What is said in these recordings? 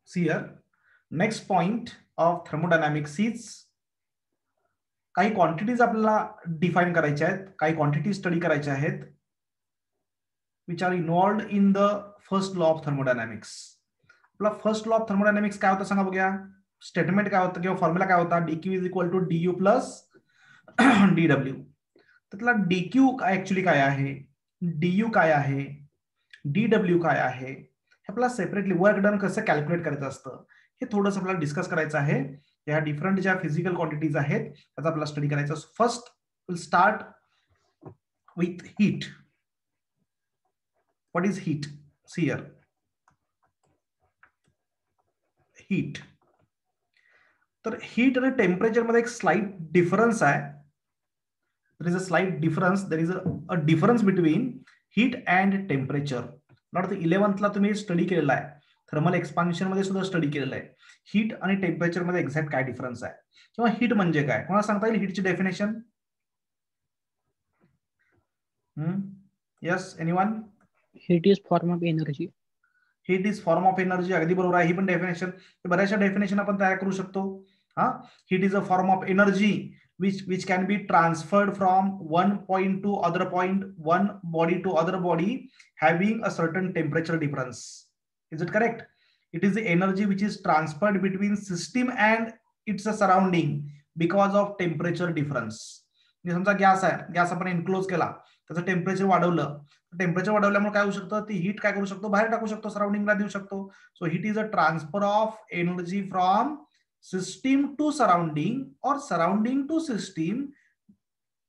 See here, next point of thermodynamics is काही quantities आपल्याला define करायच्या आहेत, काही क्वांटिटी स्टडी करायच्या आहेत which are involved in the first law of thermodynamics. आपला फर्स्ट लॉ ऑफ थर्मोडायनामिक्स काय होता सांगा बघूया. स्टेटमेंट काय होतं किंवा फॉर्म्युला काय होता, dq is equal to du plus dw. त्यातला dq ऍक्च्युली काय आहे, du काय आहे, dw काय आहे, हे आपल्याला सेपरेटली वर्क डन कसं कॅल्क्युलेट करायचं असतं हे थोडंसं आपल्याला डिस्कस करायचं आहे. या डिफरंट ज्या फिजिकल क्वांटिटीज आहेत त्याचा आपल्याला स्टडी करायचा. First will start with heat. What is heat? See here, heat. तर हीट आणि टेम्परेचर मध्ये एक स्लाइट डिफरन्स आहे. there is a slight difference, there is a difference between heat and temperature. Not 11th ला तुम्ही study केलेला आहे, thermal expansion मध्ये सुद्धा स्टडी केलेला आहे. हीट आणि टेम्परेचर मध्ये एक्झॅक्ट काय डिफरन्स आहे किंवा हीट म्हणजे काय, कोणाला सांगता येईल हीटची definition? Yes, anyone? Heat is form of energy. Heat is form of energy, अगदी बरोबर आहे. ही पण डेफिनेशन, बऱ्याचशा डेफिनेशन आपण तयार करू शकतो. हा, heat is a form of energy which can be transferred from one point to other point, one body to other body, having a certain temperature difference. Is it correct? It is the energy which is transferred between system and its surrounding because of temperature difference. समजा gas आहे, gas आपण enclose केला, त्याचं temperature वाढवलं, temperature वाढवल्यामुळे काय होऊ शकतं, ती हीट काय करू शकतो, बाहेर टाकू शकतो, सराउंडिंगला देऊ शकतो. So heat is a transfer of energy from system to surrounding or surrounding to system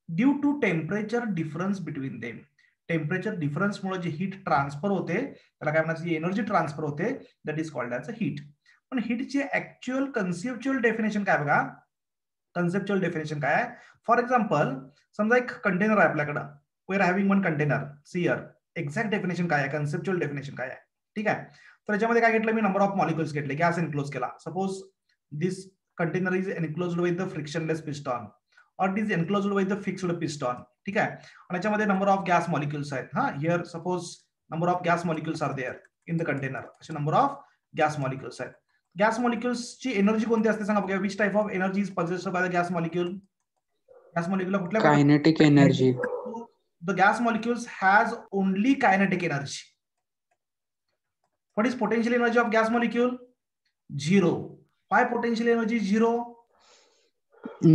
due to temperature difference between them. Temperature difference मुळे जी हीट ट्रान्सफर होते त्याला काय म्हणायचं, एनर्जी ट्रान्सफर होते, that is called as a heat. पण हीटची actual conceptual definition काय बघा, conceptual definition काय आहे. फॉर एक्झाम्पल समजा एक कंटेनर आहे आपल्याकडं, we are having one container. See here, exact definition काय आहे, कन्सेप्च्युअल डेफिनेशन काय आहे. ठीक आहे, तर याच्यामध्ये काय घेतलं मी, नंबर ऑफ मॉलिक्युल्स घेतले, गॅस एनक्लोज केला. Suppose this container is enclosed with the frictionless piston or it is enclosed with the fixed piston. ठीक आहे, आणि याच्यामध्ये नंबर ऑफ गॅस मॉलिक्युल्स आहेत. हा, here suppose number of gas molecules are there in the container. असे number of gas molecules आहेत. Gas मॉलिक्युल्सची energy कोणती असते सांगा बघा. Which type of energy is possessed by the gas molecule? Gas मॉलिक्युलला कुठल्या kinetic energy. The gas molecules has only kinetic energy. What is potential energy of gas molecule? Zero. Why potential energy is zero?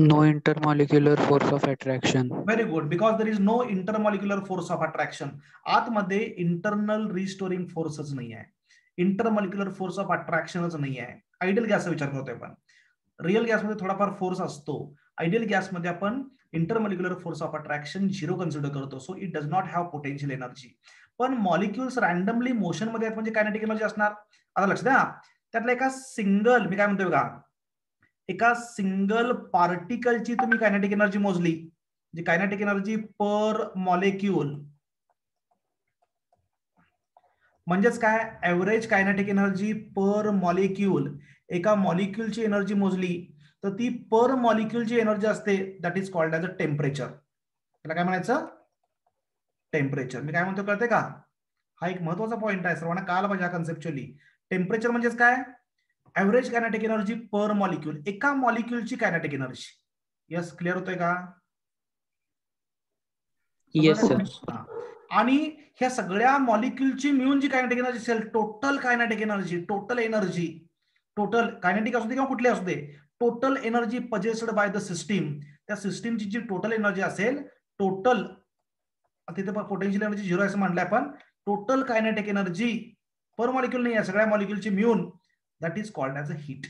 No intermolecular force of attraction. Very good, because there is no intermolecular force of attraction. आतमध्ये internal restoring फोर्सच नाही आहे, intermolecular force of अट्रॅक्शनच नाही आहे. Ideal गॅसचा विचार करतोय आपण, real गॅसमध्ये थोडाफार फोर्स असतो. आयडियल गॅसमध्ये आपण intermolecular force of attraction zero consider करतो. So it does not have potential energy. पण मॉलिक्युल्स रॅन्डमली मोशन मध्ये आहेत म्हणजे कायनेटिक एनर्जी असणार. आता लक्ष द्या, त्यातल्या एका सिंगल, मी काय म्हणतोय बघा, एका सिंगल पार्टिकलची तुम्ही कायनेटिक एनर्जी मोजली, जी कायनेटिक एनर्जी पर मॉलिक्यूल, म्हणजेच काय, average kinetic energy per molecule, एका मॉलिक्यूलची एनर्जी मोजली तर ती पर मॉलिक्यूलची एनर्जी असते, that is called as a temperature. त्याला काय म्हणायचं, टेम्परेचर. मी काय म्हणतो कळते का, हा एक महत्वाचा पॉइंट आहे, सर्वांना कळायला पाहिजे हा कन्सेप्च्युअली. टेम्परेचर म्हणजेच काय, average kinetic energy per molecule, एका मॉलिक्यूलची कायनेटिक एनर्जी. यस, क्लिअर होतोय का? Yes sir. आणि ह्या सगळ्या मॉलिक्यूलची मिळून जी कायनेटिक एनर्जी असेल, total kinetic energy, total energy, total kinetic असू दे किंवा कुठली असू दे, total energy possessed by the system, त्या सिस्टीमची जी टोटल एनर्जी असेल, टोटल, तिथे पोटेन्शियल एनर्जी झिरो असं म्हटलंय आपण, total kinetic energy per molecule नाही आहे, सगळ्या मॉलिक्यूलची मिळून, that is called as a heat.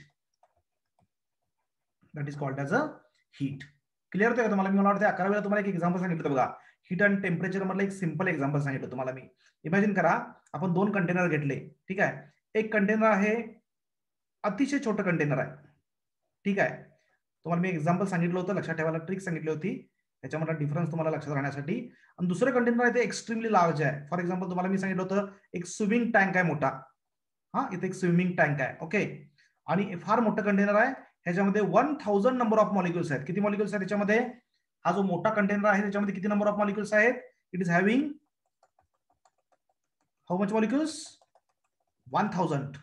That is called as a heat. Clear होतं का तुम्हाला? मी मला वाटतं 11 वेळा तुम्हाला एक एक्झाम्पल सांगितलं बघा, हीट अँड टेम्परेचर मधलं एक सिंपल एक्झाम्पल सांगितलं तुम्हाला मी. इमॅजिन करा, आपण दोन कंटेनर घेतले. ठीक आहे, एक कंटेनर आहे, अतिशय छोटं कंटेनर आहे. ठीक आहे, तुम्हाला मी एक्झाम्पल सांगितलं होतं, लक्षात ठेवायला ट्रिक सांगितली होती, त्याच्यामध्ये डिफरन्स तुम्हाला लक्षात राहण्यासाठी. आणि दुसरं कंटेनर आहे ते एक्स्ट्रीमली लार्ज आहे. फॉर एक्झाम्पल तुम्हाला मी सांगितलं होतं एक स्विमिंग टँक आहे मोठा. हा, इथे एक स्विमिंग टँक आहे. ओके, आणि फार मोठं कंटेनर आहे, ह्याच्यामध्ये 1000 नंबर ऑफ मॉलिक्युल्स आहेत. किती मॉलिक्युल्स आहेत त्याच्यामध्ये? हा जो मोठा कंटेनर आहे त्याच्यामध्ये किती नंबर ऑफ मॉलिक्युल्स आहेत? It is having how much molecules? 1000.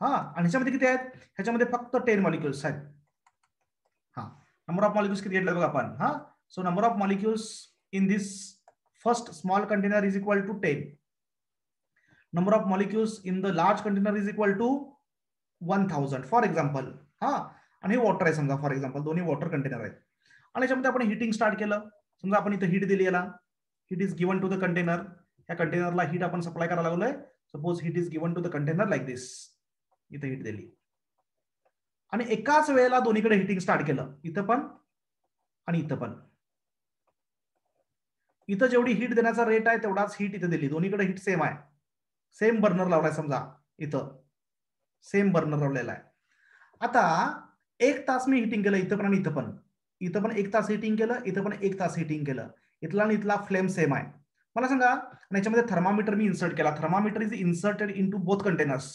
हा, आणि ह्याच्यामध्ये किती आहेत? ह्याच्यामध्ये फक्त 10 मॉलिक्युल्स आहेत. हा, नंबर ऑफ मॉलिक्युल्स किती घेतलं बघा आपण. हा, so number of molecules in this first small container is equal to 10. Number of molecules in the large container is equal to 1000 for example. हा, आणि हे वॉटर आहे समजा फॉर एक्झाम्पल, दोन्ही वॉटर कंटेनर आहेत. आणि याच्यामध्ये आपण हिटिंग स्टार्ट केलं. समजा आपण इथं हीट दिली, याला heat is given to the container. या कंटेनरला हीट आपण सप्लाय करायला लागलोय. Suppose heat is given to the container like this. इथं हीट दिली आणि एकाच वेळेला दोन्हीकडे हिटिंग स्टार्ट केलं, इथं पण आणि इथं पण. इथं जेवढी हीट देण्याचा रेट आहे तेवढाच हीट इथं दिली. दोन्हीकडे हीट सेम आहे. सेम बर्नर लावलाय समजा, इथं सेम बर्नर लावलेला आहे. आता 1 तास मी हिटिंग केलं इथं पण आणि इथं पण. इथं पण 1 तास हिटिंग केलं, इथं पण 1 तास हिटिंग केलं. इथला आणि इथला फ्लेम सेम आहे. मला सांगा, याच्यामध्ये थर्मामीटर मी इन्सर्ट केला. Thermometer is inserted into both containers.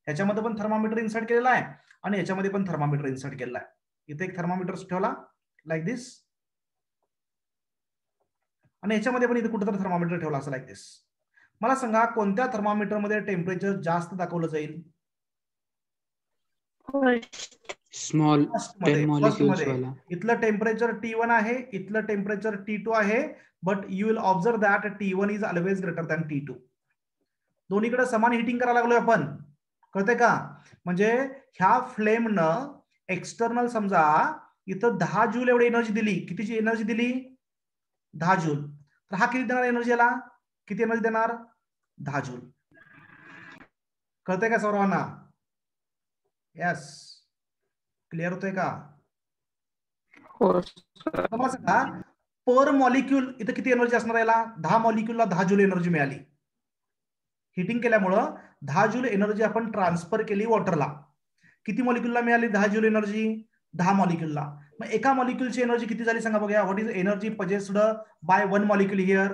ह्याच्यामध्ये पण थर्मामीटर इन्सर्ट केलेला आहे आणि याच्यामध्ये पण थर्मामीटर इन्सर्ट केलेला आहे. इथे एक थर्मामीटर ठेवला लाईक दिस आणि ह्याच्यामध्ये पण इथे कुठेतरी थर्मामीटर ठेवला असं लाईक दिस. मला सांगा, कोणत्या थर्मामीटरमध्ये टेम्परेचर जास्त दाखवलं जाईल? स्मॉल 10 मॉलिक्युल्स मध्ये. वाला. इथलं टेम्परेचर T1 आहे, इथलं टेम्परेचर T2 आहे, but you will observe that T1 is always greater than T2. दोन्हीकडे समान हिटिंग करायला लागलोय आपण, कळतंय का? म्हणजे ह्या फ्लेमनं एक्सटर्नल समजा इथं 10 जूल एवढी एनर्जी दिली. कितीची एनर्जी दिली? 10 जूल. तर हा किती देणार एनर्जी? याला किती एनर्जी देणार? 10 जूल. कळतंय का सर्वांना? यस, क्लिअर होतंय का? पर मॉलिक्यूल इथं किती एनर्जी असणार? याला 10 मॉलिक्यूलला 10 जूल एनर्जी मिळाली. हिटिंग केल्यामुळं 10 जूल एनर्जी आपण ट्रान्सफर केली वॉटरला. किती मॉलिक्यूलला मिळाली 10 जूल एनर्जी? 10 मॉलिक्यूलला. मग एका मॉलिक्यूलची एनर्जी किती झाली सांगा बघूया. What is energy possessed by 1 molecule here?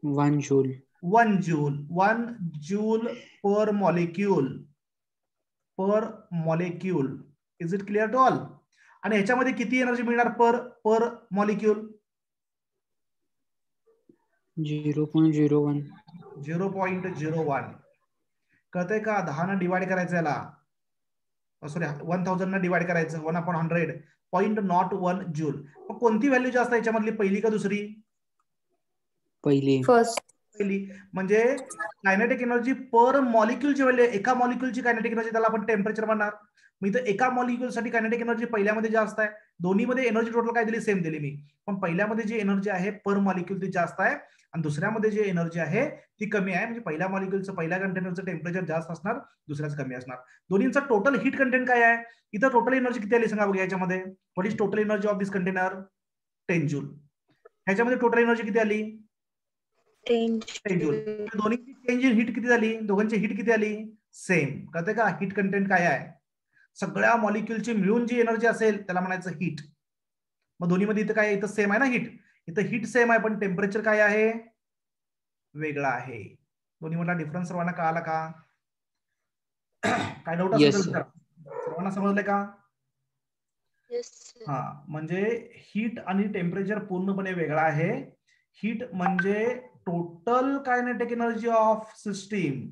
1 joule. 1 joule. 1 joule per molecule. Per molecule. Is it clear to all? आणि ह्याच्यामध्ये किती एनर्जी मिळणार पर मॉलिक्यूल? 0.01. 0.01. कळतंय का? 10 ने डिवाइड करायचं याला, सॉरी 1000 ने डिवाइड करायचं 1/100. 0.01 जूल. मग कोणती व्हॅल्यू जास्त आहे याच्यामधली, पहिली का दुसरी? पहिली. पहिली. म्हणजे कायनेटिक एनर्जी पर मॉलिक्यूलची व्हॅल्यू, एका मॉलिक्यूलची कायनेटिक एनर्जी, त्याला आपण टेम्परेचर म्हणणार. मग इथं एका मॉलिक्यूलसाठी कायनेटिक एनर्जी पहिल्यामध्ये जास्त आहे. दोन्हीमध्ये एनर्जी टोटल काय दिली? सेम दिली मी. पण पहिल्यामध्ये जी एनर्जी आहे पर मॉलिक्यूल ती जास्त आहे आणि दुसऱ्यामध्ये जी एनर्जी आहे ती कमी आहे. म्हणजे पहिल्या मॉलिक्यूलचं, पहिल्या कंटेनरचं टेम्परेचर जास्त असणार, दुसऱ्याचं कमी असणार. दोन्हींचा टोटल हीट कंटेंट काय आहे? इथं टोटल एनर्जी किती आली सांगा बघा याच्यामध्ये. What is total energy of this container? 10 joule. ह्याच्यामध्ये टोटल एनर्जी किती आली? 10 जूल. दोन्हीची चेंज इन हीट किती झाली? दोघांची हीट किती आली? सेम. कळतंय का? हीट कंटेंट काय आहे? सगळ्या मॉलिक्यूलची मिळून जी एनर्जी असेल त्याला म्हणायचं हीट. मग दोन्हीमध्ये इथं काय? इथं सेम आहे ना हीट. इथं हीट सेम आहे पण टेम्परेचर काय आहे? वेगळा आहे. दोन्ही मधला डिफरन्स सर्वांना कळाला का? काय डाऊट असेल तर सर्वांना समजलंय का? हा, म्हणजे हीट आणि टेम्परेचर पूर्णपणे वेगळा आहे. हीट म्हणजे total kinetic energy of system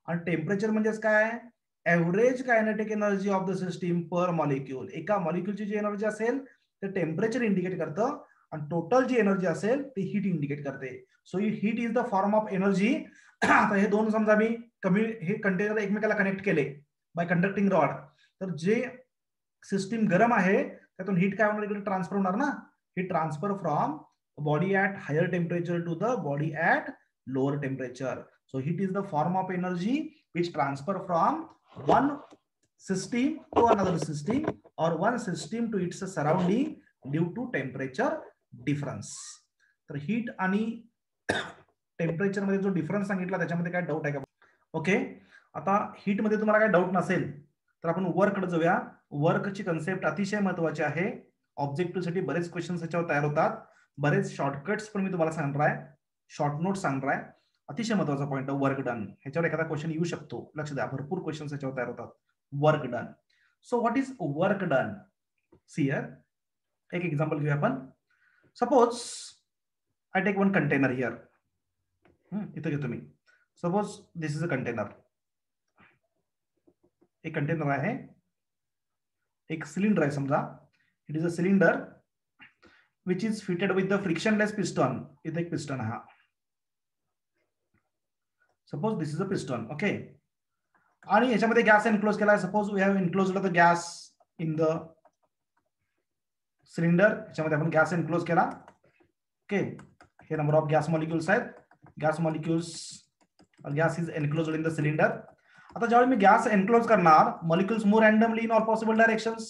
आणि टेम्परेचर म्हणजेच काय? Average kinetic energy of the system per molecule. एका मॉलिक्यूलची जी एनर्जी असेल ते टेम्परेचर इंडिकेट करतं आणि टोटल जी एनर्जी असेल ती हीट इंडिकेट करते. So heat is the form of energy. आता हे दोन समजा मी हे कंटेनर एकमेकाला कनेक्ट केले बाय कंडक्टिंग रॉड, तर जे सिस्टीम गरम आहे त्यातून हीट काय होणार? इकडे ट्रान्सफर होणार ना. Heat transfer from body at higher temperature to the body at lower temperature. So heat is the form of energy which transfer from one system to another system or one system to its surrounding due to temperature difference. तर heat आणि temperature मध्ये जो difference सांगितला त्याच्यामध्ये काय doubt आहे का? Okay, आता हीट मध्ये तुम्हाला काय डाऊट नसेल तर आपण वर्ककडे जाऊया. वर्कची कन्सेप्ट अतिशय महत्वाची आहे. ऑब्जेक्टिव्ह साठी बरेच क्वेश्चन याच्यावर तयार होतात, बरेच शॉर्टकट्स पण मी तुम्हाला सांगणार आहे, शॉर्ट नोट सांगणार आहे. अतिशय महत्वाचा पॉईंट आहे वर्क डन. ह्याच्यावर एखादा क्वेश्चन येऊ शकतो, लक्ष द्या. भरपूर क्वेश्चन ह्याच्यावर तयार होतात. Work done. So what is work done? See here, एक एक्झाम्पल घेऊया आपण. Suppose I take one container here. इथं घेतो मी. Suppose this is a container. एक कंटेनर आहे, एक सिलेंडर आहे समजा, it is a cylinder which is fitted with the frictionless piston. इथे एक पिस्टन आहे, suppose this is a piston. Okay, आणि याच्यामध्ये गॅस एनक्लोज केला आहे. Suppose we have enclosed the gas in the cylinder. याच्यामध्ये आपण गॅस एनक्लोज केला. ओके, हे नंबर ऑफ गॅस मॉलिक्युल्स आहेत. Gas molecules, gas is enclosed in the cylinder. आता ज्यावेळी मी गॅस एनक्लोज करणार, molecules move randomly in all possible directions.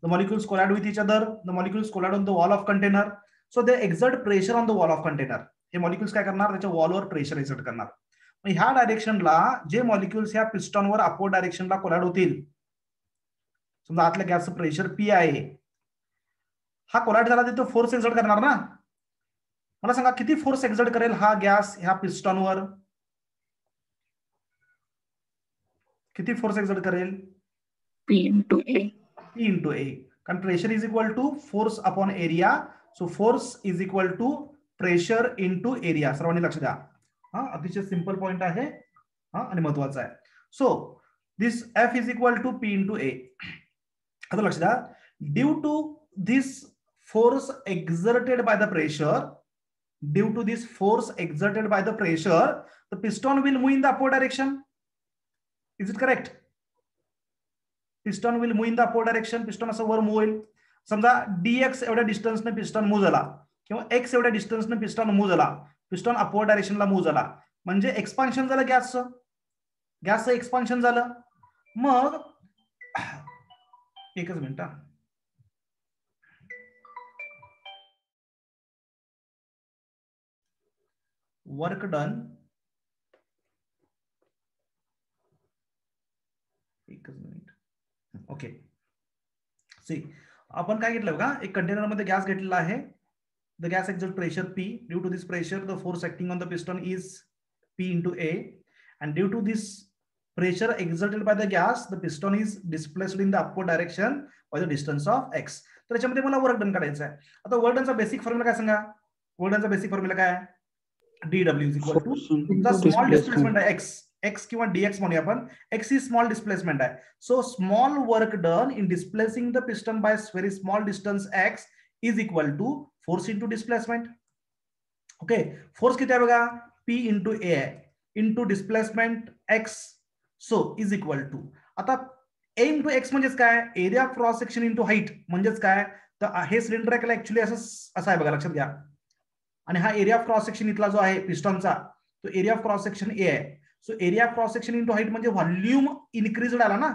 The molecules collide with each other, the molecules collide on the wall of container. So they exert pressure on the wall of container. हे molecules काय करणार, त्याच्या वॉलवर pressure exert करणार. ह्या डायरेक्शनला जे molecules ह्या पिस्टॉनवर upward डायरेक्शनला collide होतील, समजा आतल्या गॅसचं प्रेशर पी आहे, हा कोलाइड झाला तिथं फोर्स एक्झर्ट करणार ना. मला सांगा किती फोर्स एक्झर्ट करेल हा गॅस ह्या पिस्टॉनवर, किती फोर्स एक्झर्ट करेल? P into A. P into A. कारण pressure is equal to force upon area. So force is equal to pressure into area. सर्वांनी लक्ष द्या, हा अतिशय सिंपल पॉइंट आहे, हा आणि महत्वाचा आहे. So this F is equal to P into A. आता लक्ष द्या, due to this force exerted by the pressure, due to this force exerted by the pressure, the piston will move in the upward direction. Is it correct? Piston will move in the upward direction. Piston असं वर move होईल. समजा dx एवढ्या डिस्टन्सने piston move झाला किंवा x एवढ्या डिस्टन्सने piston move झाला, piston upward डायरेक्शनला move झाला, म्हणजे एक्सपान्शन झालं गॅसचं एक्सपान्शन झालं. मग एकच मिनिट, वर्क डन, एकच मिनिट. ओके, सी आपण काय घेतलं बघा, एक कंटेनर मध्ये गॅस घेतलेला आहे. The gas exert pressure P. Due to this pressure the force acting on the piston is P into A, and due to this pressure exerted by the gas, the piston is displaced in the upward direction by the distance of x. तर याच्यामध्ये मला work done काढायचं आहे. आता work डनचा basic formula काय सांगा, work डनचा basic formula काय आहे? dw is equal to small displacement आहे x किंवा dx म्हणूया आपण. x ही स्मॉल डिस्प्लेसमेंट आहे. So small work done in displacing the piston by very small distance x is equal to force into displacement. Okay, force किती आहे बघा, P into A आहे, into displacement x, so is equal to, आता A into x म्हणजेच काय, area cross section into height. म्हणजेच काय, तर हे सिलेंडर आहे ऍक्च्युअली असं आहे बघा, लक्षात घ्या. आणि हा एरिया ऑफ क्रॉस सेक्शन इथला जो आहे पिस्टनचा, तो area of cross section A आहे. So area of cross section into height म्हणजे व्हॉल्यूम इन्क्रीज आला ना,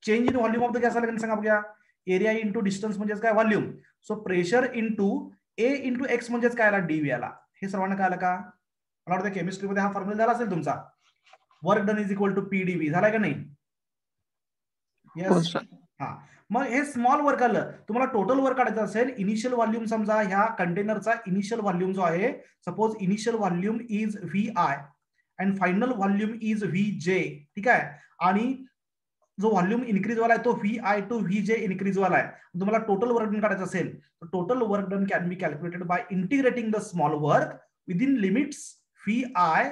change in volume of the gas आला. सांगा बघा, एरिया इंटू डिस्टन्स म्हणजेच काय, volume. So pressure into A into X म्हणजेच काय आला, डीव्ही आला. हे सर्वांना काय आलं का? मला वाटतं केमिस्ट्रीमध्ये हा फॉर्म्युला झाला असेल तुमचा, work done is equal to PdV. झालाय का नाही? येस. हा, मग हे स्मॉल वर्क आलं. तुम्हाला टोटल वर्क काढायचं असेल, इनिशियल व्हॉल्यूम समजा ह्या कंटेनरचा इनिशियल व्हॉल्यूम जो आहे, suppose initial volume is VI and final volume is VJ. ठीक आहे, आणि जो व्हॉल्यूम इन्क्रीज वाला आहे तो VI टू VJ इन्क्रीज वाला आहे. तुम्हाला टोटल वर्क डन काढायचं असेल तर total work done can be calculated by integrating the small work within limits VI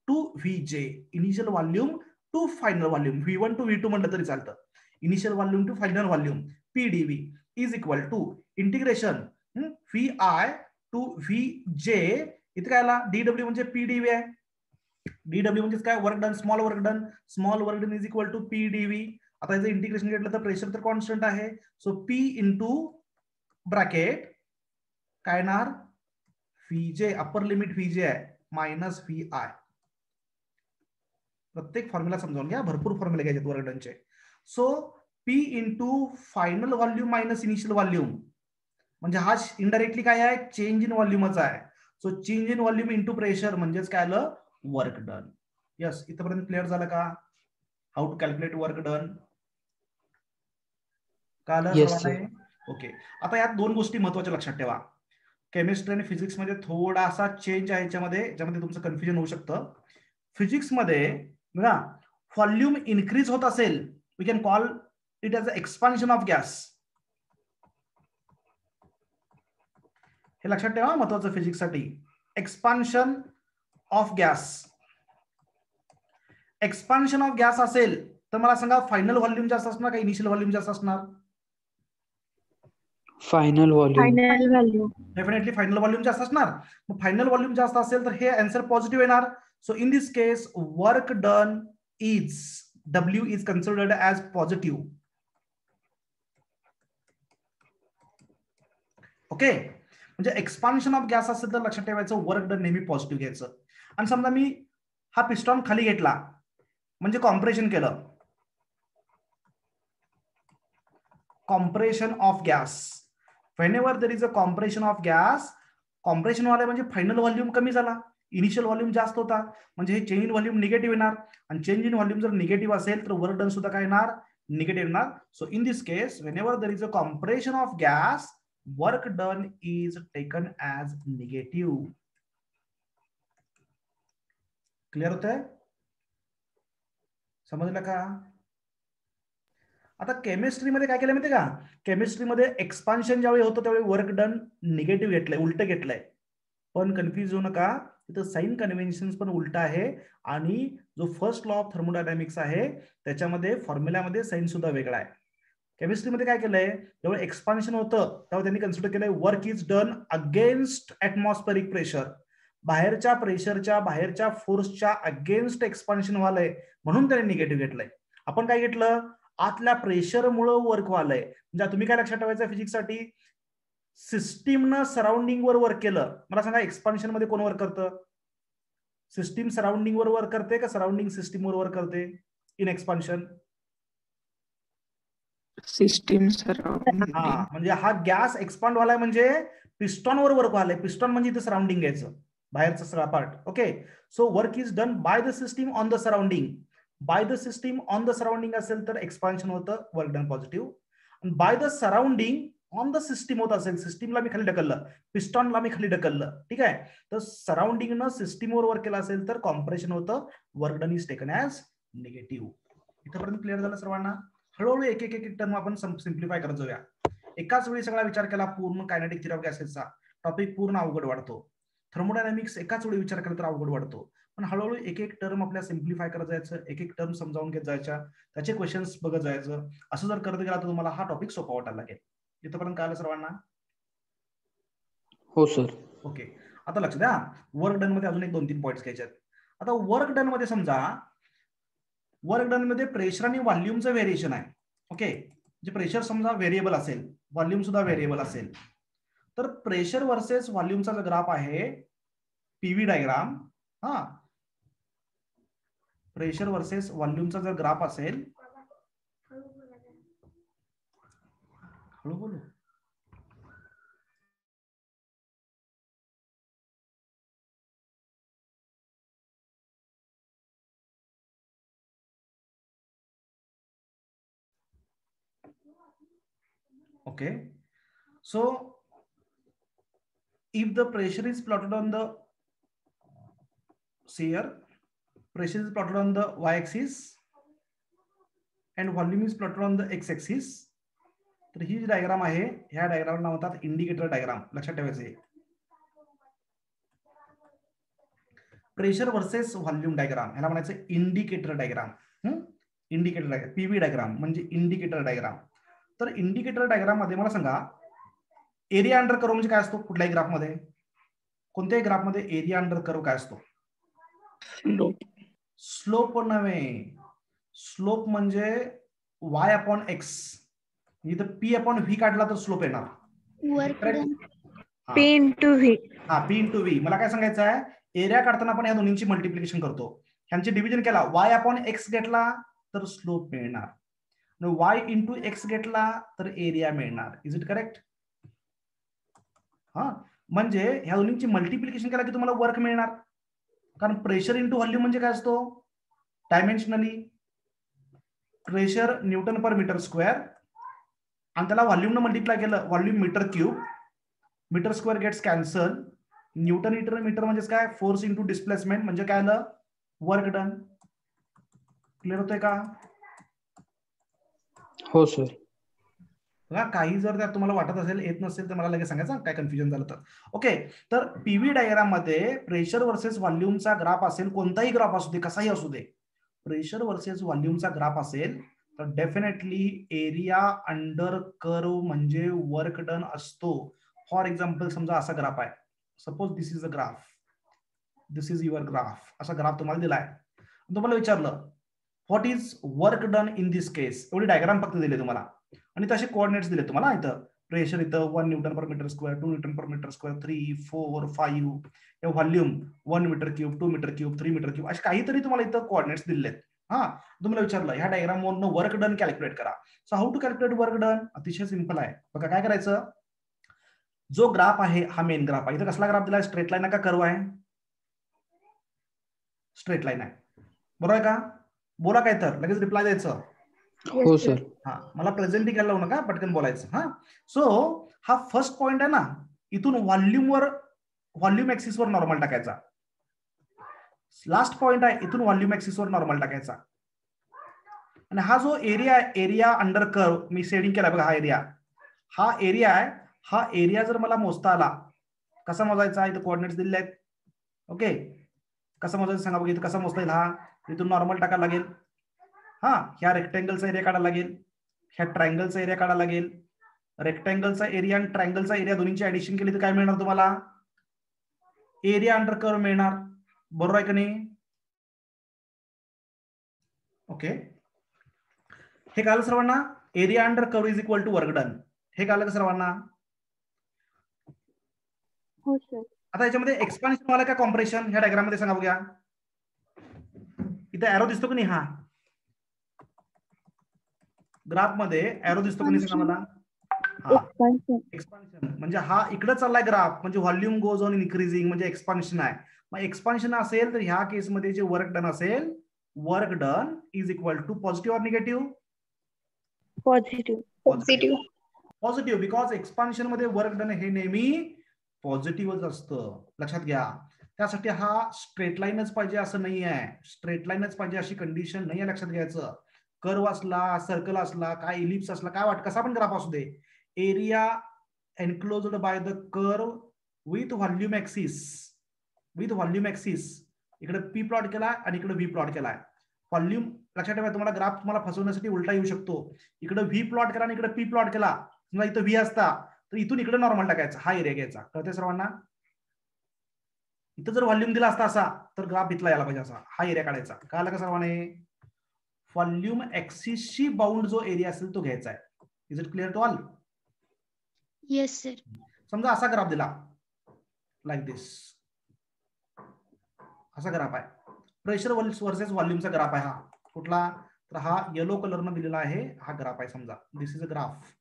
to VJ, initial volume to final volume, V1 to V2 म्हटलं तरी चालतं. Initial volume to final volume PdV is equal to integration VI to VJ. इथे काय आला, DW म्हणजे PdV आहे. DW म्हणजे काय, work done, small work done. Small work done is equal to PdV. आता याचं इंटिग्रेशन घेतलं तर प्रेशर तर कॉन्स्टंट आहे. सो P इंटू ब्रॅकेट काय येणार, VJ, अप्पर लिमिट VJ आहे, मायनस VI. प्रत्येक फॉर्म्युला समजावून घ्या, भरपूर फॉर्म्युला घ्यायचे वर्क डनचे. So P into final volume minus initial volume म्हणजे हा इनडायरेक्टली काय आहे, चेंज इन व्हॉल्यूमच आहे. So change in volume into pressure म्हणजेच काय आलं, वर्क डन. यस, इथपर्यंत क्लिअर झालं का, how to calculate work done? कळलं? ओके, आता यात दोन गोष्टी महत्वाच्या लक्षात ठेवा. केमिस्ट्री आणि फिजिक्स मध्ये थोडासा चेंज आहे याच्यामध्ये तुमचं कन्फ्युजन होऊ शकतं. फिजिक्स मध्ये बघा, व्हॉल्यूम इन्क्रीज होत असेल, we can call it as expansion of gas. हे लक्षात ठेवा, महत्वाचं फिजिक्स साठी. Expansion of gas, expansion of gas असेल तर मला सांगा फायनल व्हॉल्यूम जास्त असणार का इनिशियल व्हॉल्यूम जास्त असणार? Final volume. Final value. Definitely final volume जास्त असणार. मग फायनल व्हॉल्यूम जास्त असेल तर हे आन्सर पॉझिटिव्ह येणार. So in this case work done is W is considered as positive. Okay, म्हणजे एक्सपान्शन ऑफ गॅस असेल तर लक्षात ठेवायचं वर्क डन नेहमी पॉझिटिव्ह घ्यायचं. आणि समजा मी हा पिस्टॉन खाली घेतला म्हणजे कॉम्प्रेशन केलं, compression of gas. Whenever there is a compression of gas, compression वाले म्हणजे फायनल व्हॉल्यूम कमी झाला, इनिशियल व्हॉल्यूम जास्त होता, म्हणजे हे चेंज इन व्हॉल्यूम निगेटिव्ह येणार. आणि चेंज इन व्हॉल्यूम जर निगेटिव्ह असेल तर वर्क डन सुद्धा काय येणार? निगेटिव्ह येणार. So in this case whenever there is a compression of gas, work done is taken as negative. Clear होतंय? समजलं का? आता केमिस्ट्रीमध्ये काय केलं माहिती का? केमिस्ट्रीमध्ये एक्सपान्शन ज्यावेळी होतं त्यावेळी वर्क डन निगेटिव्ह घेतलंय, उलट घेतलंय. पण कन्फ्युज होऊ नका, तिथं साइन कन्व्हेन्शन पण उलट आहे आणि जो फर्स्ट लॉ ऑफ थर्मोडायनामिक्स आहे त्याच्यामध्ये फॉर्म्युल्यामध्ये साइन सुद्धा वेगळा आहे. केमिस्ट्रीमध्ये काय केलंय, जेव्हा एक्सपान्शन होतं तेव्हा त्यांनी कन्सिडर केलंय work is done against atmospheric pressure. बाहेरच्या प्रेशरच्या, बाहेरच्या फोर्सच्या अगेन्स्ट एक्सपान्शन व्हालंय म्हणून त्यांनी निगेटिव्ह घेतलंय. आपण काय घेतलं, आतल्या प्रेशरमुळे वर्क व्हालंय. म्हणजे तुम्ही काय लक्षात ठेवायचं फिजिक्ससाठी, सिस्टीमनं सराउंडिंग वर वर्क केलं. मला सांगा एक्सपान्शन मध्ये कोण वर्क करतं? सिस्टीम सराउंडिंग वर वर्क करते का सराउंडिंग सिस्टीम वर वर्क करते इन एक्सपान्शन? System surrounding. हा, म्हणजे हा गॅस एक्सपांड व्हालाय म्हणजे पिस्टॉन वर वर्क व्हालाय. पिस्टॉन म्हणजे इथे सराउंडिंग घ्यायचं, बाहेरचा सगळा part. Okay, so work is done by the system on the surrounding. Bye the system on the surrounding असेल तर एक्सपान्शन होतं, वर्क डन पॉझिटिव्ह. आणि by the surrounding on the system होत असेल, सिस्टीमला मी खाली ढकललं, पिस्टॉनला मी खाली ढकललं, ठीक आहे, तर सराउंडिंगनं सिस्टीमवर वर्क केलं असेल तर कॉम्प्रेशन होतं, work done is taken as negative. इथपर्यंत क्लिअर झालं सर्वांना? हळूहळू एक एक एक टर्म आपण सिम्प्लिफाय करत जाऊया. एकाच वेळी सगळा विचार केला पूर्ण कायनेटिक थेअरी ऑफ गॅसेसचा टॉपिक पूर्ण अवघड वाढतो. थर्मोडायनामिक्स एकाच वेळी विचार केला तर अवघड वाढतो. पण हळूहळू एक एक टर्म आपल्या सिम्प्लिफाय करत जायचं, एक एक टर्म समजावून घेत जायच्या, त्याचे क्वेश्चन्स बघत जायचं. असं जर करत गेला तर तुम्हाला हा टॉपिक सोपा वाटायला लागेल. इथपर्यंत कळलं सर्वांना? हो सर. ओके, आता लक्ष द्या, वर्क डन मध्ये अजून एक 2-3 पॉईंट्स घ्यायचे आहेत. आता वर्क डन मध्ये समजा वर्क डन मध्ये प्रेशर आणि व्हॉल्यूमचं व्हेरिएशन आहे. ओके, जे प्रेशर समजा व्हेरिएबल असेल, व्हॉल्यूम सुद्धा व्हेरिएबल असेल, तर प्रेशर वर्सेस व्हॉल्यूमचा जो ग्राफ आहे पीव्ही डायग्राम, हा, प्रेशर वर्सेस व्हॉल्यूमचा जर ग्राफ असेल, हळू बोलू, okay, so if the pressure is plotted on the, see here, pressure is plotted on the y-axis and volume is plotted on the x-axis, तर ही जी diagram आहे ह्या diagram नाव होतात indicator diagram. लक्षात ठेवायचं आहे, प्रेशर वर्सेस व्हॉल्यूम डायग्राम ह्याला म्हणायचं indicator diagram. Indicator diagram, PV diagram म्हणजे इंडिकेटर डायग्राम. तर इंडिकेटर डायग्राम मध्ये मला सांगा एरिया अंडर कर्व म्हणजे काय असतो? कुठल्याही ग्राफ मध्ये, कोणत्याही ग्राफ मध्ये एरिया अंडर कर्व काय असतो? स्लोप. स्लोप नव्हे, स्लोप म्हणजे y अपॉन एक्स. इथं p अपॉन व्ही काढला तर स्लोप येणार. P into V. हा, p इंटू व्ही. मला काय सांगायचं आहे, एरिया काढताना आपण या दोन्हींची मल्टिप्लिकेशन करतो, ह्यांचे डिव्हिजन केला, y अपॉन एक्स घेतला तर स्लोप मिळणार, y इंटू एक्स घेतला तर एरिया मिळणार. Is it correct? हा, म्हणजे ह्या दोन्हींची मल्टिप्लिकेशन केला की तुम्हाला वर्क मिळणार. कारण प्रेशर इंटू व्हॉल्यूम म्हणजे काय असतो? Dimensionally pressure newton per metre square आणि त्याला व्हॉल्यूमनं मल्टिप्लाय केलं, volume metre cube, metre square gets cancel, newton metre म्हणजे काय? फोर्स इंटू डिस्प्लेसमेंट म्हणजे काय आलं? Work done. क्लिअर होतंय का? हो सर. बघा, काही जर त्यात तुम्हाला वाटत असेल, येत नसेल तर मला लगेच सांगायचं काय कन्फ्युजन झालं तर. ओके, तर पीव्ही डायग्राम मध्ये प्रेशर वर्सेस व्हॉल्यूमचा ग्राफ असेल, कोणताही ग्राफ असू दे, कसाही असू दे, प्रेशर वर्सेस व्हॉल्यूमचा ग्राफ असेल तर डेफिनेटली एरिया अंडर कर्व म्हणजे वर्क डन असतो. फॉर एक्झाम्पल समजा असा ग्राफ आहे, suppose this is a graph, this is your graph, असा ग्राफ तुम्हाला दिलाय. तुम्हाला विचारलं what is work done in this case, एवढी डायग्राम फक्त दिले तुम्हाला आणि तसे कोऑर्डिनेट्स दिले तुम्हाला. इथं प्रेशर इथं 1 newton per metre square, 2 newton per metre square, 3, 4, 5, volume 1 metre cube, 2 metre cube, 3 metre cube, असे काहीतरी तुम्हाला इथं कोऑर्डिनेट्स दिलेत. हा, तुम्हाला विचारलं ह्या डायग्राम वरून वर्क डन कॅल्क्युलेट करा. So how to calculate work done? अतिशय सिंपल आहे. बघा काय करायचं, जो ग्राफ आहे हा मेन ग्राफ आहे. इथं कसला ग्राफ दिलाय, स्ट्रेट लाईन आहे का कर्व आहे? स्ट्रेट लाईन आहे, बरोबर आहे का? बोला काय तर लगेच रिप्लाय द्यायचं. हो सर. हा, मला प्रेझेंट घ्यायला लावू नका, पटकन बोलायचं. हा, सो हा फर्स्ट पॉइंट आहे ना, इथून व्हॉल्यूम ऍक्सिस वर नॉर्मल टाकायचा. लास्ट पॉइंट आहे, इथून व्हॉल्यूम ऍक्सिस वर नॉर्मल टाकायचा. आणि हा जो एरिया आहे, एरिया अंडर कर्व मी शेडिंग केला बघा, हा एरिया आहे. हा एरिया जर मला मोजता आला, कसा मोजायचा? इथं कोऑर्डिनेट्स दिलेले आहेत. ओके, कसं मोजायचं सांगा बघा. इथं कसा मोजता येईल? हा, इथून नॉर्मल टाकायला लागेल. हा, ह्या रेक्टँगलचा एरिया काढायला लागेल, ह्या ट्रायंगलचा एरिया काढायला लागेल. रेक्टँगलचा एरिया आणि ट्रायंगलचा एरिया दोन्हीची ऍडिशन केली तर काय मिळणार तुम्हाला? एरिया अंडर कर्व मिळणार, बरोबर आहे का नाही? ओके, हे कळलं सर्वांना? Area under curve is equal to work done. हे कळलं का सर्वांना? हो सर. आता याच्यामध्ये एक्सपान्शन वाला का कॉम्प्रेशन ह्या डायग्राम मध्ये सांगा बघा. इथे एरो दिसतो की नाही? हा ग्राफ मध्ये एरो दिसतो की नाही सांगा मला. एक्सपान्शन म्हणजे हा इकडे चाललाय ग्राफ, म्हणजे व्हॉल्यूम गोज ऑन इन्क्रीजिंग, म्हणजे एक्सपान्शन आहे. मग एक्सपान्शन असेल तर ह्या केसमध्ये जे वर्क डन असेल, work done is equal to positive or negative? Positive. Positive, because expansion मध्ये वर्क डन हे नेहमी पॉझिटिव्हच असतं, लक्षात घ्या. त्यासाठी हा स्ट्रेट लाईनच पाहिजे असं नाही आहे, स्ट्रेट लाईनच पाहिजे अशी कंडिशन नाही आहे, लक्षात घ्यायचं. कर्व असला, सर्कल असला, काय इलिप्स असला, काय कसा पण ग्राफ असू दे, area enclosed by the curve with volume axis, इकडे पी प्लॉट केला आणि इकडे व्ही प्लॉट केलाय. व्हॉल्यूम लक्षात ठेवा, तुम्हाला ग्राफ तुम्हाला फसवण्यासाठी उलटा येऊ शकतो. इकडे व्ही प्लॉट केला आणि इकडे पी प्लॉट केला, समजा इथं व्ही असता तर इथून इकडे नॉर्मल टाकायचा, हा एरिया घ्यायचा. कळते सर्वांना? इथं जर व्हॉल्यूम दिला असता असा तर ग्राफ इथला यायला पाहिजे असा, हा एरिया काढायचा. कळलं का सर्वांना? व्हॉल्यूम ऍक्सिसशी बाउंड जो एरिया असेल तो घ्यायचा आहे. Is it clear to all? Yes sir. समजा असा ग्राफ दिला, लाईक दिस, असा ग्राफ आहे. प्रेशर वर्सेस व्हॉल्यूमचा ग्राफ आहे हा. कुठला? तर हा येलो कलरनं दिलेला आहे, हा ग्राफ आहे. समजा दिस इज अ ग्राफ,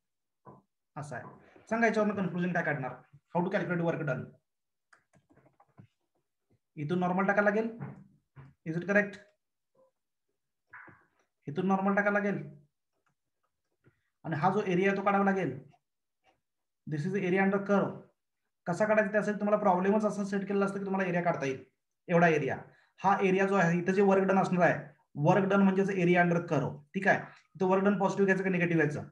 असा आहे. सांगा याच्यावर कन्क्लुजन काय काढणार? How to calculate work done? इथून नॉर्मल टाकायला लागेल, इज इट करेक्ट? इथून नॉर्मल टाकायला लागेल आणि हा जो एरिया तो काढावा लागेल. This is area under curve. कसा काढायचा त्यासाठी तुम्हाला प्रॉब्लेमच असं सेट केलेला असतं की तुम्हाला एरिया काढता येईल. एवढा एरिया, हा एरिया जो आहे इथं जे वर्क डन असणार आहे, वर्क डन म्हणजे एरिया अंडर कर्व. ठीक आहे, इथं वर्क डन पॉझिटिव्ह घ्यायचं का निगेटिव्ह घ्यायचं?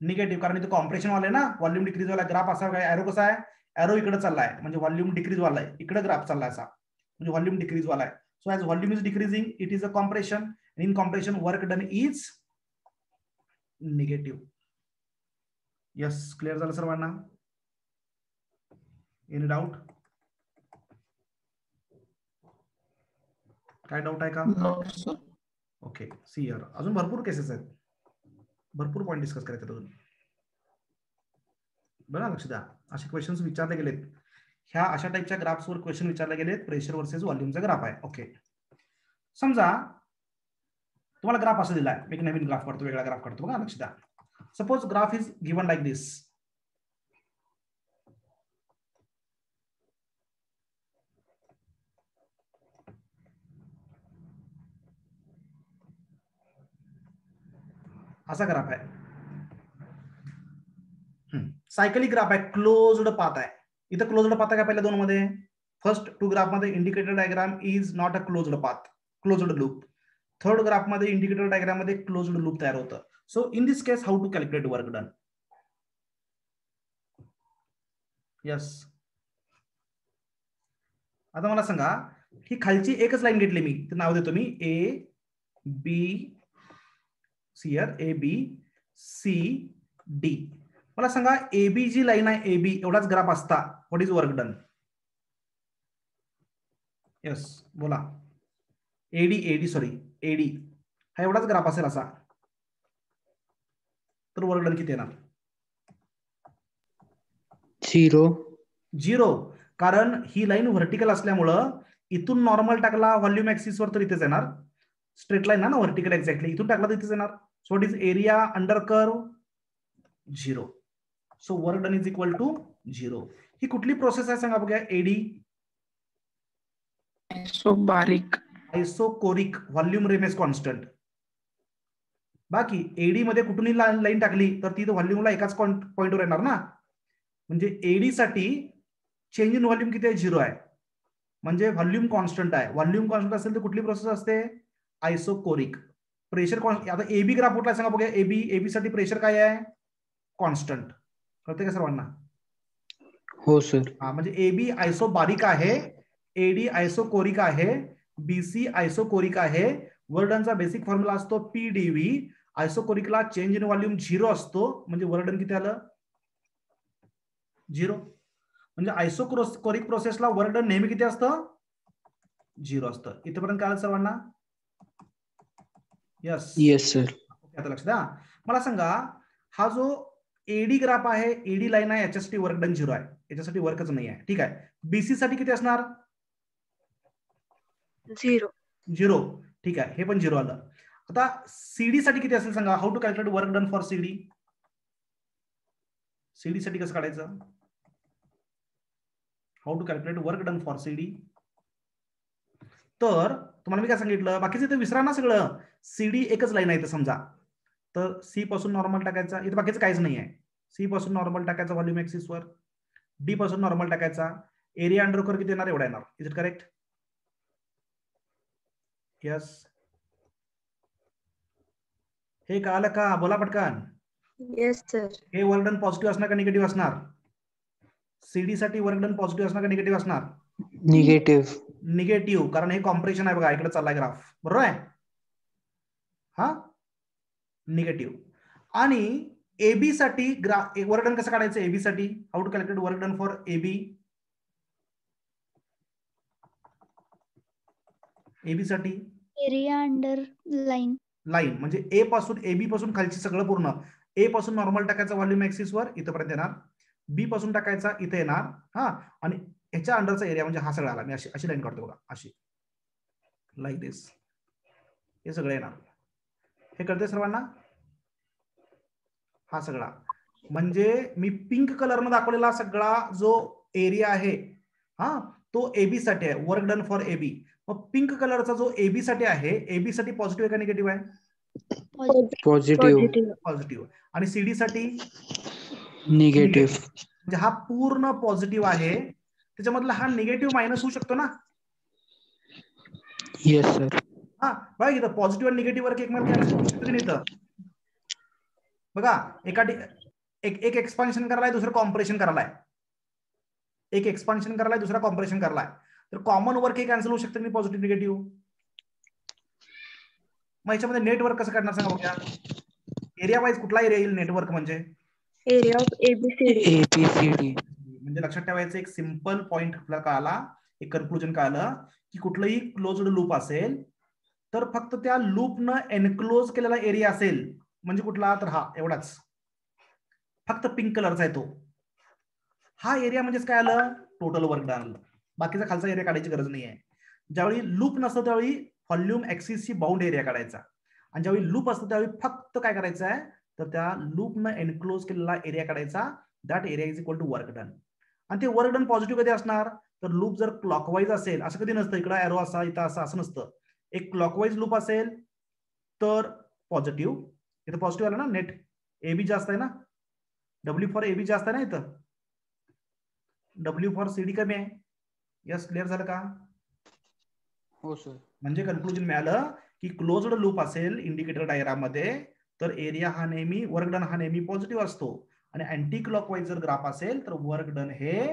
निगेटिव्ह, कारण इथं कॉम्प्रेशन वाला आहे ना, व्हॉल्यूम डिक्रीज वाला. ग्राफ असा काय, एरो कसा आहे, एरो इकडे चाललाय म्हणजे व्हॉल्यूम डिक्रीज वाला आहे, इकडे ग्राफ चाललाय असा म्हणजे व्हॉल्यूम डिक्रीज वाला आहे. So as volume is decreasing it is a compression, in compression work done is negative. Yes, clear झालं सर्वांना? Any doubt? काय डाऊट आहे का? ओके, सी हिअर अजून भरपूर केसेस आहेत, भरपूर पॉईंट डिस्कस करायचे अजून. बघा, लक्ष द्या, असे क्वेश्चन्स विचारले गेलेत. ह्या अशा टाईपच्या ग्राफ्सवर क्वेश्चन विचारले गेलेत. प्रेशर वर्सेस व्हॉल्यूमचा ग्राफ आहे. ओके, समजा तुम्हाला ग्राफ असं दिलाय, मी एक नवीन ग्राफ काढतो, वेगळा ग्राफ काढतो. बघा, लक्ष द्या. Suppose graph is given like this. असा ग्राफ आहे, सायकलिक ग्राफ आहे, क्लोज्ड पाथ आहे. इथं क्लोज्ड पाथ आहे का पहिल्या दोन मध्ये? फर्स्ट टू ग्राफ मध्ये indicator diagram is not a closed path, closed loop. Third graph मध्ये इंडिकेटर डायग्राम मध्ये क्लोज्ड लूप तयार होतं. So in this case how to calculate work done? Yes, आता मला सांगा, ही खालची एकच लाईन घेतली मी, तर नाव देतो मी A B C or A B C D. मला सांगा एबी जी लाईन आहे, एबी एवढाच ग्राफ असता, what is work done? Yes बोला. एडी सॉरी एडी हा एवढाच ग्राफ असेल असा, तर वर्क डन किती येणार? 0. कारण ही लाईन व्हर्टिकल असल्यामुळं इथून नॉर्मल टाकला व्हॉल्यूम ऍक्सिस वर तर इथेच येणार. स्ट्रेट लाईन ना व्हर्टिकल एक्झॅक्टली, इथून टाकला तर इथेच येणार. So it is area under curve 0. So work done is equal to 0. ही कुठली प्रोसेस आहे सांगा बघा? AD isochoric volume remains constant. बाकी एडी मध्ये कुठूनही लाईन टाकली तर ती व्हॉल्यूमला एकाच पॉइंटवर येणार ना. म्हणजे एडी साठी चेंज इन व्हॉल्यूम किती आहे? 0 आहे. म्हणजे व्हॉल्यूम कॉन्स्टंट आहे. व्हॉल्यूम कॉन्स्टंट असेल तर कुठली प्रोसेस असते? आयसोकोरिक. प्रेशर आता एबी ग्राफ कुठला सांगा बघा? एबी साठी प्रेशर काय आहे? कॉन्स्टंट. कळते का सर्वांना? हो सर. हा म्हणजे एबी आयसोबारिक आहे, एडी आयसोकोरिक आहे, बीसी आयसोकोरिक आहे. वर्क डनचा बेसिक फॉर्म्युला असतो पीडीव्ही. आयसोकोरिकला चेंज इन व्हॉल्यूम 0 असतो, म्हणजे वर्क डन किती आलं? 0. म्हणजे आयसोकोरिक प्रोसेसला वर्क डन नेहमी किती असतं? 0 असतं. इथपर्यंत काय सर्वांना? Yes yes sir. आता लक्ष द्या. मला सांगा हा जो एडी ग्राफ आहे, एडी लाईन आहे, याच्यासाठी वर्क डन 0 आहे, याच्यासाठी वर्कच नाही आहे. ठीक आहे. बीसी साठी किती असणार? 0. ठीक आहे, हे पण 0 आलं. आता सीडी साठी किती असेल सांगा? How to calculate work done for CD? CD साठी कसं काढायचं? How to calculate work done for CD? तर तुम्हाला मी काय सांगितलं, बाकीचं इथे विसरा ना सगळं. सीडी एकच लाईन आहे तर समजा, तर सी पासून नॉर्मल टाकायचा, इथे बाकीचं काहीच नाही आहे. सी पासून नॉर्मल टाकायचा व्हॉल्यूम ऍक्सिस वर, डी पासून नॉर्मल टाकायचा, एरिया अंडर कर्व किती येणार? एवढा येणार. Is it correct? यस. हे कळालं का? बोला पटकन. Yes sir. हे वर्क डन पॉझिटिव्ह असणार का निगेटिव्ह असणार? सीडी साठी वर्क डन पॉझिटिव्ह असणार का निगेटिव्ह असणार? निगेटिव्ह. निगेटिव्ह, कारण हे कॉम्प्रेशन आहे बघा, इकडे चाललाय ग्राफ, बरोबर आहे? हा निगेटिव्ह. आणि एबी साठी वर्क डन कसं काढायचं? एबी साठी how to calculate work done for AB? AB साठी एरिया अंडर लाईन. लाईन म्हणजे ए पासून, एबी पासून खालची सगळं पूर्ण, ए पासून नॉर्मल टाकायचा व्हॉल्यूम ऍक्सिस वर इथपर्यंत येणार, बी पासून टाकायचा इथे येणार, हा, आणि ह्याच्या अंडरचा एरिया म्हणजे हा सगळा आला. मी अशी लाईन काढतो बघा, अशी लाईक दिस, हे सगळं येणार. हे कळतंय सर्वांना? हा सगळा म्हणजे मी पिंक कलरनं दाखवलेला सगळा जो एरिया आहे, हा, तो एबी साठी आहे, वर्क डन फॉर एबी. मग पिंक कलरचा जो एबी साठी आहे, एबी साठी पॉझिटिव्ह आहे का निगेटिव्ह आहे? पॉझिटिव्ह. पॉझिटिव्ह. आणि सीडी साठी निगेटिव्ह. म्हणजे हा पूर्ण पॉझिटिव्ह आहे, त्याच्यामधला हा निगेटिव्ह मायनस होऊ शकतो ना? Yes sir. हा बघा इथं पॉझिटिव्ह आणि निगेटिव्ह वर्क एकमेकांना कॅन्सल होऊ शकतो की नाही? इथं बघा, एक एक्सपान्शन करायला, दुसरं कॉम्प्रेशन करायला, एक एक्सपान्शन करायला, दुसरा कॉम्प्रेशन करायला, तर कॉमन वर्क हे कॅन्सल होऊ शकतं की पॉझिटिव्ह निगेटिव्ह? मग याच्यामध्ये नेटवर्क कसं करणार सांगा बघा? एरिया वाईज कुठला एरिया येईल नेटवर्क? म्हणजे एरिया ऑफ एबीसीडी. म्हणजे लक्षात ठेवायचं एक सिंपल पॉइंट आपल्याला कळाला, एक कन्क्लुजन कळालं की कुठलंही क्लोज्ड लूप असेल तर फक्त त्या लूपनं एनक्लोज केलेला एरिया असेल, म्हणजे कुठला? तर हा एवढाच, फक्त पिंक कलरचा आहे तो. हा एरिया म्हणजेच काय आलं? Total work done. बाकीचा खालचा एरिया काढायची गरज नाही आहे. ज्यावेळी लूप नसतो त्यावेळी व्हॉल्यूम ऍक्सिसची बाउंड एरिया काढायचा, आणि ज्यावेळी लूप असतो त्यावेळी फक्त काय करायचं आहे, तर त्या लूपनं एनक्लोज केलेला एरिया काढायचा. That area is equal to work done. आणि ते वर्क डन पॉझिटिव्ह कधी असणार? तर लूप जर क्लॉकवाईज असेल, असं कधी नसतं इकडं एरो असा इथं असा, असं नसतं. एक क्लॉकवाईज लूप असेल तर पॉझिटिव्ह, इथं पॉझिटिव्ह आलं ना, नेट एबी जास्त आहे ना, डब्ल्यू फॉर एबी जास्त आहे ना, इथं डब्ल्यू फॉर सीडी कमी आहे. यस, क्लिअर झालं का? हो सर. म्हणजे कन्क्लुजन मिळालं की क्लोज्ड लूप असेल इंडिकेटर डायग्राम मध्ये तर एरिया हा नेहमी, वर्क डन हा नेहमी पॉझिटिव्ह असतो, आणि अँटी क्लॉकवाईज जर ग्राफ असेल तर वर्क डन हे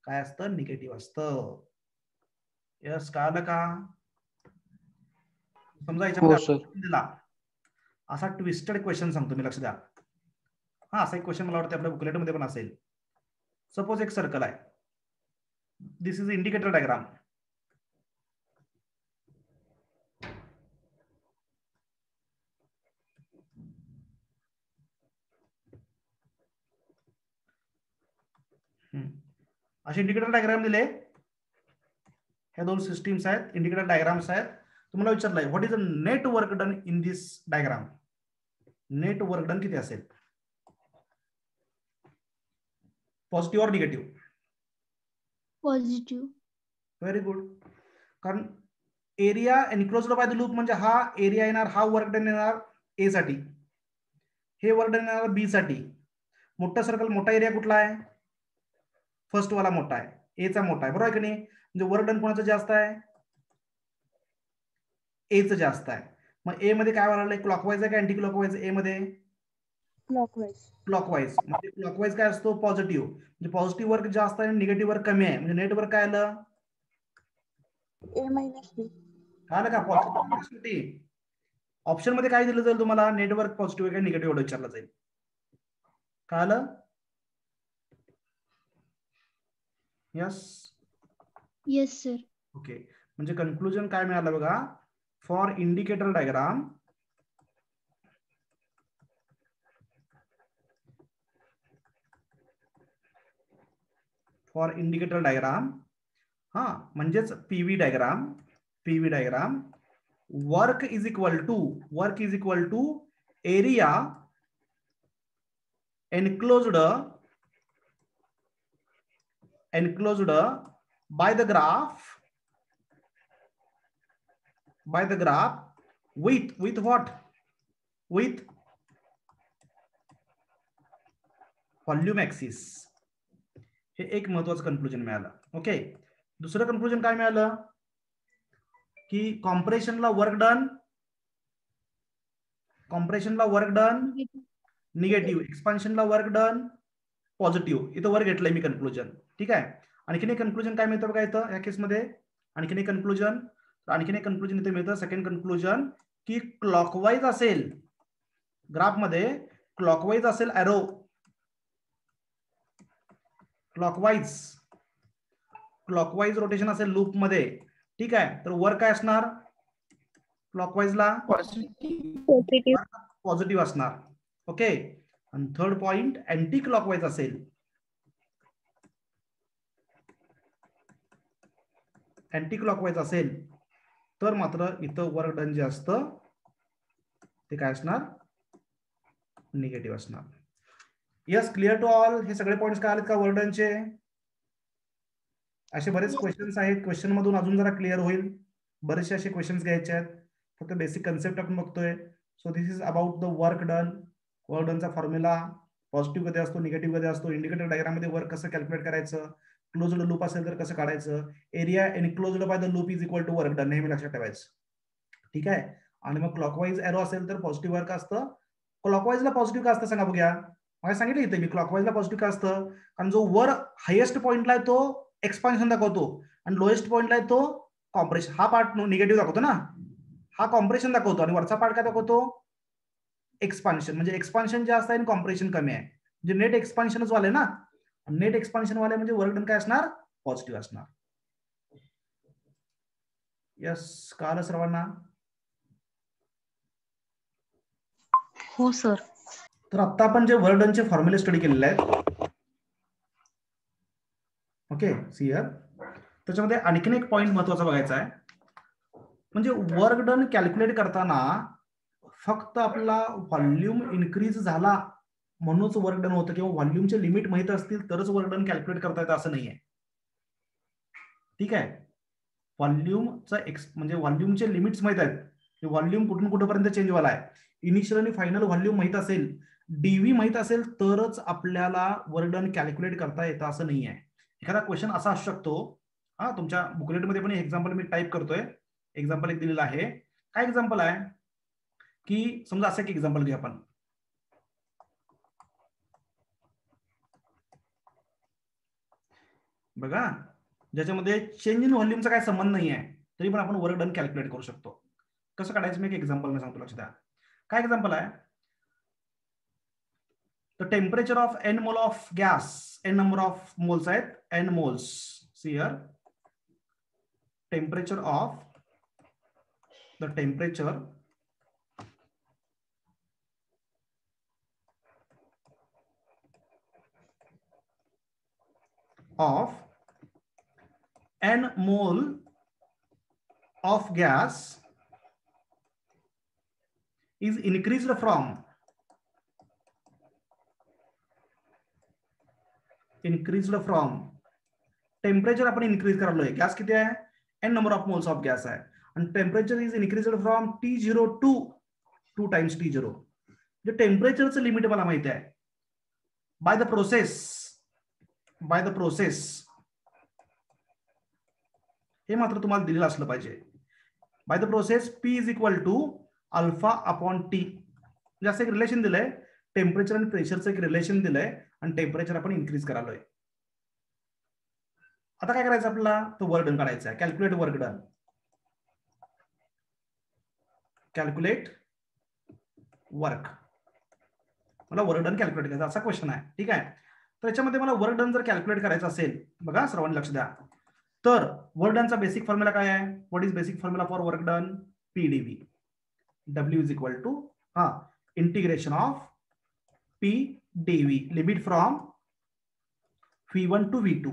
काय असतं? निगेटिव्ह असतं. यस, कळालं का? समजा हो याच्यामध्ये सर. दिला असा ट्विस्टेड क्वेश्चन सांगतो मी, लक्ष द्या. हा, असा एक क्वेश्चन मला वाटतं आपल्या बुकलेटमध्ये पण असेल. सपोज एक सर्कल आहे, दिस इज इंडिकेटर डायग्राम. असे इंडिकेटर डायग्राम दिले, हे दोन सिस्टीम्स आहेत, इंडिकेटर डायग्राम्स आहेत. तुम्हाला विचारलंय what is the net work done in this diagram. Net work done किती असेल, positive or negative? Positive. Very good. कारण area enclosed by the loop म्हणजे हा एरिया येणार, हा वर्क डन येणार ए साठी, हे वर्क डन येणार बी साठी. मोठा सर्कल, मोठा एरिया कुठला आहे? फर्स्ट वाला मोठा आहे, ए चा मोठा आहे, बरोबर आहे की नाही? म्हणजे वर्क डन कोणाचं जास्त आहे? ए चं जास्त आहे. मग ए मध्ये काय व्हायला, क्लॉकवाईज आहे का अँटी क्लॉकवाईज? ए मध्ये क्लॉकवाईज. क्लॉकवाईज. म्हणजे क्लॉकवाईज काय असतो? पॉझिटिव्ह. म्हणजे पॉझिटिव्ह वर्क जास्त आहे आणि निगेटिव्ह वर्क कमी आहे. म्हणजे नेटवर्क काय आलं? ए मायनस बी. कळालं का? पॉझिटिव्ह. ऑप्शन मध्ये काय दिलं जाईल तुम्हाला? नेटवर्क पॉझिटिव्ह आहे का निगेटिव्ह एवढं विचारलं जाईल. कळालं? यस. Yes sir. ओके. म्हणजे कन्क्लुजन काय मिळालं बघा, फॉर इंडिकेटर डायग्राम हा म्हणजेच PV diagram work is equal to area enclosed by the graph with what? With volume axis. हे एक महत्वाचं कन्क्लुजन मिळालं. ओके. दुसरं कन्क्लुजन काय मिळालं की कॉम्प्रेशनला वर्क डन निगेटिव्ह, एक्सपान्शनला वर्क डन पॉझिटिव्ह. इथं वर घेतलंय मी कन्क्लुजन. ठीक आहे. आणखीन एक कन्क्लुजन काय मिळतं बघा इथं या केसमध्ये, आणखीन एक कन्क्लुजन इथे मिळतं. सेकंड कन्क्लुजन की क्लॉकवाईज असेल ग्राफमध्ये, क्लॉकवाईज असेल एरो, क्लॉकवाईज रोटेशन असेल लूप मध्ये. ठीक आहे. तर वर काय असणार? क्लॉकवाईजला पॉझिटिव्ह असणार. ओके. आणि थर्ड पॉइंट, अँटी क्लॉकवाईज असेल, तर मात्र इथं वर्क डन जे असतं ते काय असणार? निगेटिव्ह असणार. Yes, clear to all? हे सगळे पॉइंट्स काय आलेत का वर्क डनचे? असे बरेच क्वेश्चन्स आहेत, क्वेश्चन मधून अजून जरा क्लिअर होईल. बरेचसे असे क्वेश्चन्स घ्यायचे आहेत, फक्त बेसिक कन्सेप्ट आपण बघतोय. So this is about the work डनचा फॉर्म्युला, पॉझिटिव्ह कधी असतो, निगेटिव्ह कधी असतो, इंडिकेटर डायग्राम मध्ये वर्क कसं कॅल्क्युलेट करायचं, क्लोज्ड लूप असेल तर कसं काढायचं, area enclosed by the loop is equal to work done, नेहमी लक्षात ठेवायचं. ठीक आहे. आणि मग क्लॉकवाईज एरो असेल तर पॉझिटिव्ह वर्क असतं. क्लॉकवाईजला पॉझिटिव्ह का असतं सांगा बघूया. मला सांगितलं इथे मी क्लॉकवाईजला पॉझिटिव्ह का असतं, कारण जो वर हायेस्ट पॉइंटला आहे तो एक्सपान्शन दाखवतो आणि लोएस्ट पॉइंटला आहे तो कॉम्प्रेशन. हा पार्ट निगेटिव्ह दाखवतो ना, हा कॉम्प्रेशन दाखवतो आणि वरचा पार्ट काय दाखवतो? एक्सपान्शन. म्हणजे एक्सपान्शन जास्त आहे आणि कॉम्प्रेशन कमी आहे. म्हणजे नेट एक्सपान्शनच वाले ना, नेट एक्सपान्शन वाले म्हणजे वर्क डन काय असणार? पॉझिटिव्ह असणार. यस, कळालं सर्वांना? हो सर. तर आता आपण जे वर्क डनचे फॉर्म्युले स्टडी केलेले आहेत, ओके, सियर, त्याच्यामध्ये आणखीन एक पॉइंट महत्वाचा बघायचा आहे. म्हणजे वर्क डन कॅल्क्युलेट करताना फक्त आपला व्हॉल्यूम इन्क्रीज झाला म्हणूनच वर्क डन होतं, किंवा व्हॉल्यूमचे लिमिट माहित असतील तरच वर्क डन कॅल्क्युलेट करता येतं असं नाहीये. ठीक आहे. व्हॉल्यूमचा म्हणजे व्हॉल्यूमचे लिमिट्स माहित आहेत, व्हॉल्यूम कुठून कुठेपर्यंत चेंज व्हायला आहे, इनिशियल आणि फायनल व्हॉल्यूम माहित असेल, डीव्ही माहित असेल तरच आपल्याला वर्क डन कॅल्क्युलेट करता येतं असं नाहीये. एखादा क्वेश्चन असा असू शकतो, हा तुमच्या बुकलेटमध्ये पण एक्झाम्पल मी टाईप करतोय, एक्झाम्पल एक दिलेला आहे. काय एक्झाम्पल आहे की समजा असं एक एक्झाम्पल घेऊ आपण. बघा, ज्याच्यामध्ये चेंज इन व्हॉल्यूमचा काय संबंध नाही आहे, तरी पण आपण वर्क डन कॅल्क्युलेट करू शकतो. कसं काढायचं मी एक एक्झाम्पल मी सांगतो, लक्ष द्या. काय एक्झाम्पल आहे? The temperature of n mole of gas, n number of moles आहेत, n moles. See here, temperature of the temperature of n mole of gas is increased from temperature आपण इन्क्रीज करालोय. Gas किती आहे? n number of moles of gas आहे, आणि temperature is increased from T0 to 2 times T0. जे टेम्परेचरचं limit मला माहिती आहे. बाय द प्रोसेस हे मात्र तुम्हाला दिलेलं असलं पाहिजे. By the process P is equal to alpha upon T. जास्त एक रिलेशन दिलंय, टेम्परेचर आणि प्रेशरचं एक रिलेशन दिलंय, आणि टेम्परेचर आपण इन्क्रीज करालोय. आता काय करायचं आपल्याला? तो वर्क डन काढायचा आहे. Calculate work done. Calculate work. मला वर्क डन कॅल्क्युलेट करायचा असा क्वेश्चन आहे. ठीक आहे. तर याच्यामध्ये मला वर्क डन जर कॅल्क्युलेट करायचं असेल, बघा सर्वांनी लक्ष द्या, तर वर्क डनचा बेसिक फॉर्म्युला काय आहे? What is basic formula for work done? PdV. W is equal to integration of PdV, limit from V1 to V2,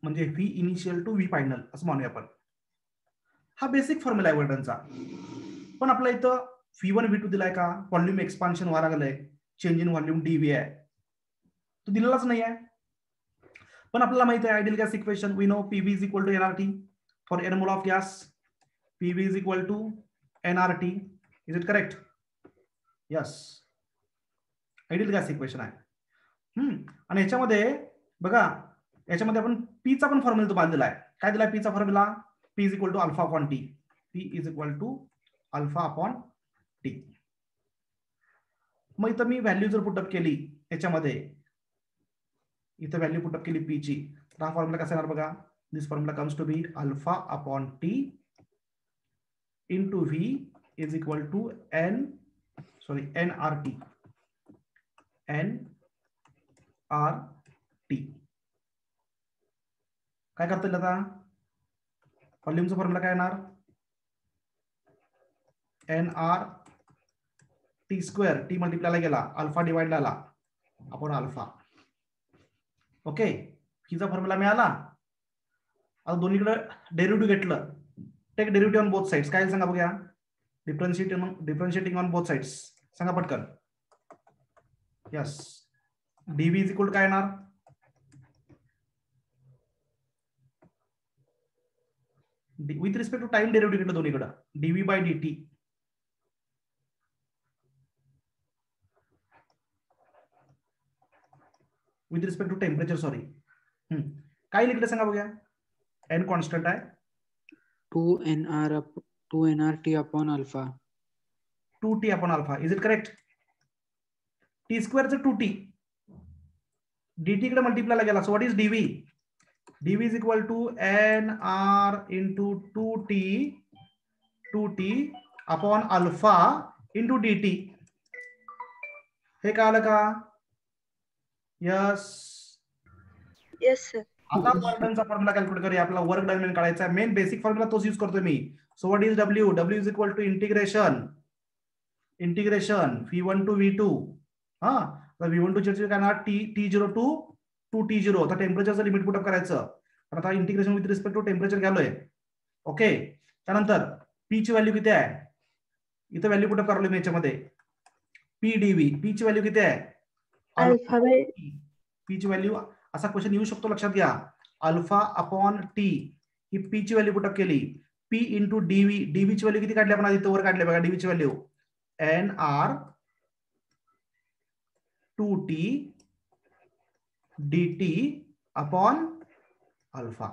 म्हणजे V initial to V final असं म्हणूया आपण. हा बेसिक फॉर्म्युला आहे वर्क डनचा. पण आपल्या इथं V1 V2 दिलाय का? व्हॉल्यूम एक्सपान्शन व्हायला लागलंय, चेंज इन व्हॉल्यूम DV आहे, तो दिलेलाच नाही आहे. पण आपल्याला माहिती आहे ideal gas equation, we know PV is equal to nRT for n mole of gas. PV is equal to nRT. Is it correct? Yes, ideal gas equation आहे. आणि याच्यामध्ये बघा, याच्यामध्ये आपण P चा पण फॉर्म्युला तो बांधलेला आहे. काय दिलाय P चा formula? P is equal to alpha upon T. P is equal to alpha upon T. मग इथं मी व्हॅल्यू जर पुटअप केली याच्यामध्ये, इथं व्हॅल्यू पुटअप केली P ची, तर हा फॉर्म्युला कसा येणार बघा? This formula comes to be alpha upon T into V is equal to nRT. काय करता येईल आता? व्हॉल्यूमचा फॉर्म्युला काय येणार? nRT स्क्वेअर, टी मल्टिप्लायला गेला, अल्फा डिवाइडला आला अपॉन अल्फा. ओके, हिचा फॉर्म्युला मिळाला. आता दोन्हीकडे डेरिव्हेटिव्ह घेतलं, take derivative on both sides. काय सांगा बघूया? Differentiating on both sides. सांगा पटकन. Yes, DV is equal to काय येणार? With respect to time derivative घेतलं दोन्हीकडे, DV by DT. With respect to temperature, sorry. काय लिखलं सांगा बघूया? n कॉन्स्टंट आहे, 2nRT upon alpha. 2t upon alpha. Is it correct? T स्क्वेअरचं 2t, DT कडे मल्टिप्लायला गेला. So what is DV? DV is equal to nR into 2t upon alpha into DT. हे कळालं का? Yes, yes sir. आता work डनचा formula calculate करूया. आपला वर्क डन काढायचा आहे. मेन बेसिक फॉर्म्युला तोच यूज करतोय मी. So what is W? W is equal to integration V1 to V2. V1 to ची काय ना T0 टू 2T0. आता टेम्परेचरचं लिमिट पुटअप करायचं. तर आता integration with respect to temperature घ्यालोय. ओके, त्यानंतर P ची व्हॅल्यू किती आहे? इथं व्हॅल्यू पुटअप करालोय मी याच्यामध्ये. PdV, P ची व्हॅल्यू किती आहे? अल्फा बाय P ची व्हॅल्यू, असा क्वेश्चन येऊ शकतो, लक्षात घ्या. अल्फा अपॉन टी, ही P ची व्हॅल्यू पुटअप केली. P इंटू DV, DV ची व्हॅल्यू किती काढली आपण? इथं वर काढली बघा. DV ची value nR 2t dt upon alpha.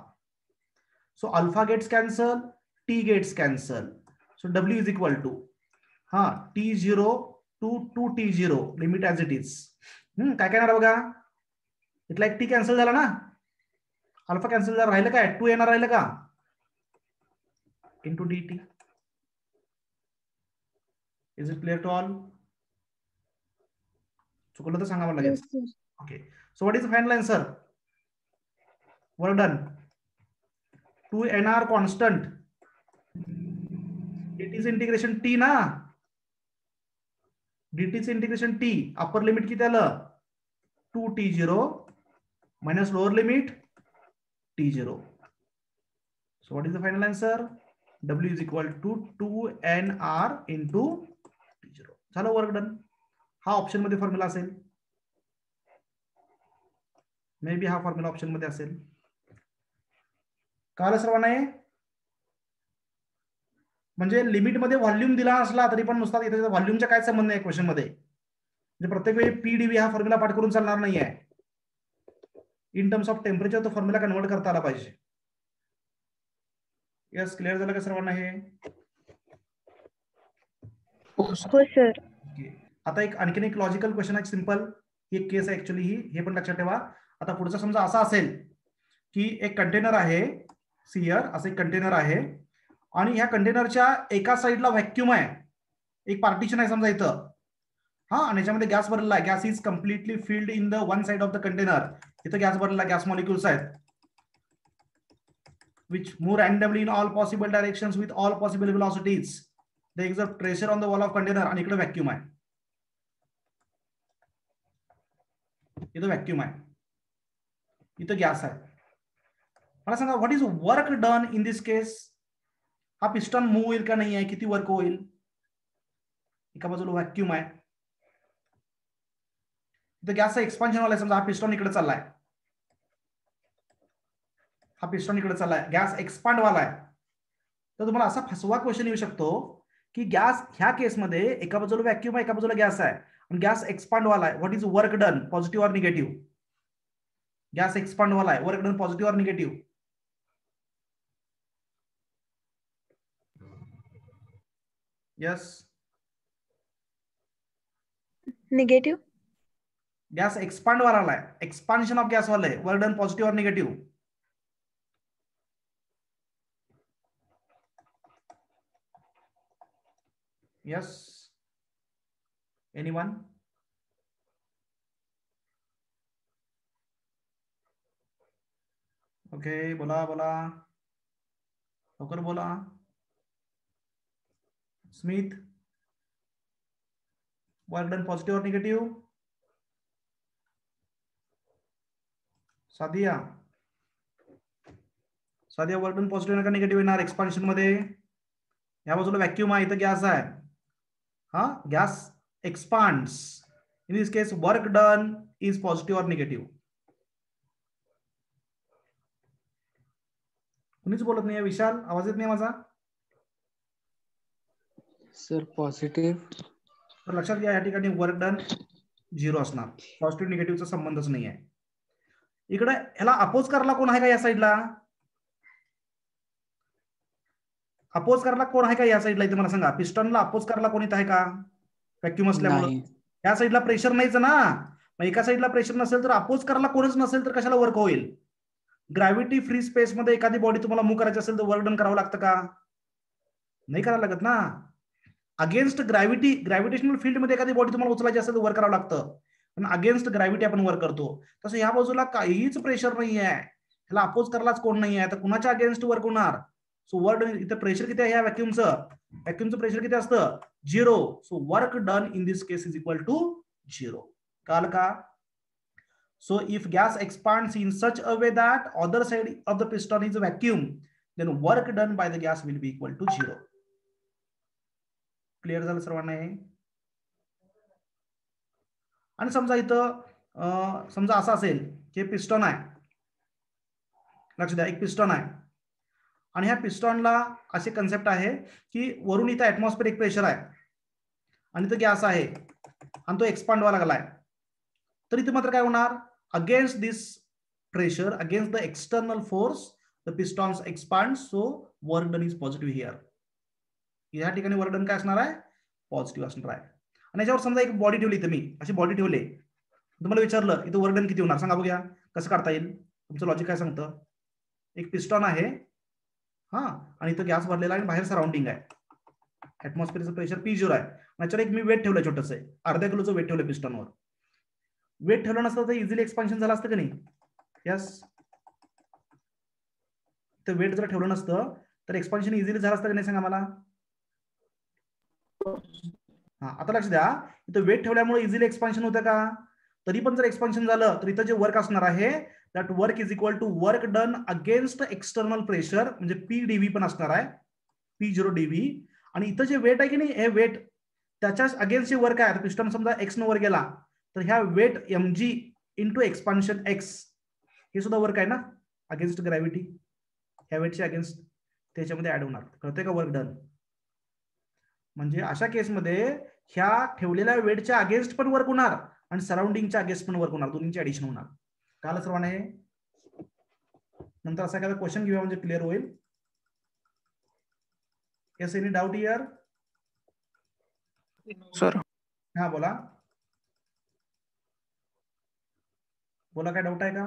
So alpha gets cancelled, t gets cancelled. So W is equal to T0 to 2T0 limit as it is. काय करणार बघा? इथला एक t कॅन्सल झाला ना, अल्फा कॅन्सल जर राहिलं काय 2 nr राहिलं का into dt. Is it clear to all? चुकलं तर सांगा मला लगेच. Yes, sir. Okay, so what is the final answer? Work done. 2 nr constant, dt चं इंटिग्रेशन t ना, dt चं इंटिग्रेशन t, अपर लिमिट किती आलं 2t0 minus lower limit t0. So what is the final answer? W is equal to 2nr into t0. झालं, work done. हा option मध्ये formula असेल, may be हा formula option मध्ये असेल. कळलं सर्वांना? म्हणजे लिमिट मध्ये व्हॉल्यूम दिला असला तरी पण नुसता इथे व्हॉल्यूमचा काय संबंध नाही क्वेश्चन मध्ये. म्हणजे प्रत्येक वेळी पीडीव्ही हा फॉर्म्युला पाठ करून चालणार नाहीये. इन टर्म्स ऑफ टेम्परेचर तो फॉर्म्युला कन्वर्ट करता आला पाहिजे. यस, क्लिअर झालं का सर्वांना हे? हो सर. आता एक आणखीन एक लॉजिकल क्वेश्चन आहे, सिंपल. ही एक केस आहे ऍक्च्युअली, ही हे पण लक्षात ठेवा. आता पुढचा समजा असा असेल की एक कंटेनर आहे, सियर असं एक कंटेनर आहे, आणि ह्या कंटेनरच्या एका साईडला व्हॅक्यूम आहे, एक पार्टिशन आहे समजा इथं, हा, आणि याच्यामध्ये गॅस भरलेला आहे. Gas is completely filled in the one side of the container. इथं गॅस भरलेला, गॅस मॉलिक्युल्स आहेत which move randomly in all possible directions with all possible velocities. They exert pressure on the wall of container. आणि इकडे vacuum आहे, इथं vacuum आहे, इथं gas आहे. मला सांगा, what is work done in this case? हा पिस्टन मूव्ह होईल का नाही आहे, किती वर्क होईल? एका बाजूला व्हॅक्यूम आहे, इथं गॅसचा एक्सपान्शन वाला आहे. समजा हा पिस्टन इकडे चाललाय, हा पिस्टन इकडे चाललाय, गॅस एक्सपांड वाला आहे. तर तुम्हाला असा फसवा क्वेश्चन येऊ शकतो की गॅस ह्या केसमध्ये एका बाजूला व्हॅक्यूम आहे, एका बाजूला गॅस आहे, आणि गॅस एक्सपांड वाला आहे. What is work done, positive or negative? Gas expand वाला आहे, work done positive or negative? Yes, negative. Gas expand वाला आहे, एक्सपान्शन ऑफ गॅस वाला आहे, work done positive or negative? Yes, anyone? Okay, बोला बोला, लवकर बोला. Smith, work done positive or negative? Sadia, Sadia, work done positive का निगेटिव्ह येणार एक्सपान्शन मध्ये? या बाजूला व्हॅक्यूम आहे, इथं गॅस आहे, हा, gas expands. In this case work done is positive or negative? कुणीच बोलत नाही. विशाल, आवाज येत नाही माझा? Sir positive. तर लक्षात घ्या, या ठिकाणी वर्क डन 0 असणार, पॉझिटिव्ह निगेटिव्हचा संबंधच नाही आहे. इकडे ह्याला अपोज करायला कोण आहे का या साईडला? अपोज करायला कोण आहे का या साईडला? इथे मला सांगा, पिस्टनला अपोज करायला कोणी आहे का? व्हॅक्यूम असल्यामुळे या साईडला प्रेशर नाहीच ना. मग एका साईडला प्रेशर नसेल तर अपोज करायला कोणच नसेल तर कशाला वर्क होईल? ग्रॅव्हिटी फ्री स्पेस मध्ये एखादी बॉडी तुम्हाला मूव्ह करायची असेल तर वर्क डन करावं लागतं का? नाही करायला लागत ना. अगेन्स्ट ग्रॅव्हिटी, ग्रॅव्हिटेशनल फील्ड मध्ये एखादी बॉडी तुम्हाला उचलायची असेल तर वर्क करावं लागतं, पण अगेन्स्ट ग्रॅव्हिटी आपण वर्क करतो. तसं या बाजूला काहीच प्रेशर नाही आहे, ह्याला अपोज करायलाच कोण नाही आहे, तर कुणाच्या अगेन्स्ट वर्क होणार? सो वर्क, इथं प्रेशर किती आहे या व्हॅक्यूमचं? व्हॅक्यूमचं प्रेशर किती असतं? 0. So work done in this case is equal to 0. कळलं का? So if gas expands in such a way that other side of the piston is a vacuum, then work done by the gas will be equal to 0. Clear झालं सर्वांना हे? आणि समजा इथं समजा असं असेल की पिस्टन आहे, लक्ष द्या, एक पिस्टन आहे, आणि ह्या पिस्टनला अशी कन्सेप्ट आहे की वरून इथं ऍटमॉस्फेरिक प्रेशर आहे आणि इथं गॅस आहे आणि तो एक्सपांड व्हायला लागलाय. तर इथे मात्र काय होणार? Against this pressure, against the external force, the pistons expand, so work done is positive here. या ठिकाणी वर्क डन काय असणार आहे? पॉझिटिव्ह असणार आहे. आणि याच्यावर समजा एक बॉडी ठेवली, इथे मी अशी बॉडी ठेवली, तुम्हाला विचारलं इथं वर्क डन किती होणार सांगा बघूया, कसं काढता येईल? तुमचं लॉजिक काय सांगतं? एक पिस्टॉन आहे, हा, आणि इथं गॅस भरलेला आहे आणि बाहेर सराउंडिंग आहे, ऍटमॉस्फिअरचं प्रेशर P0 आहे. त्याच्यावर एक मी वेट ठेवलं छोटंसं, अर्ध्या किलोचं वेट ठेवलं पिस्टॉनवर. वेट ठेवलं नसतं तर इझिली एक्सपान्शन झालं असतं की नाही? यस. तर वेट जर ठेवलं नसतं तर एक्सपान्शन इझिली झालं असतं की नाही सांगा मला? हा, आता लक्ष द्या, इथं वेट ठेवल्यामुळे इझिली एक्सपान्शन होतं का? तरी पण जर एक्सपान्शन झालं तर इथं जे वर्क असणार आहे that work is equal to work done against external pressure, म्हणजे PdV पण असणार आहे, P0 dV. आणि इथं जे वेट आहे की नाही, हे वेट त्याच्या अगेन्स्ट जे वर्क आहे, पिस्टन समजा x वर गेला तर ह्या weight mg into expansion x, हे सुद्धा वर्क आहे ना अगेन्स्ट ग्रॅव्हिटी, ह्या वेटच्या अगेन्स्ट, त्याच्यामध्ये ऍड होणार. कळतंय का? Work done. म्हणजे अशा केसमध्ये ह्या ठेवलेल्या वेटच्या अगेन्स्ट पण वर्क होणार आणि सराउंडिंगच्या अगेन्स्ट पण वर्क होणार, दोन्हीचे ऍडिशन होणार. काल सर्वांना हे नंतर असा एखादा क्वेश्चन घेऊया म्हणजे क्लिअर होईल. Yes, any doubt here? Sir हा बोला, बोला, काय डाऊट आहे का?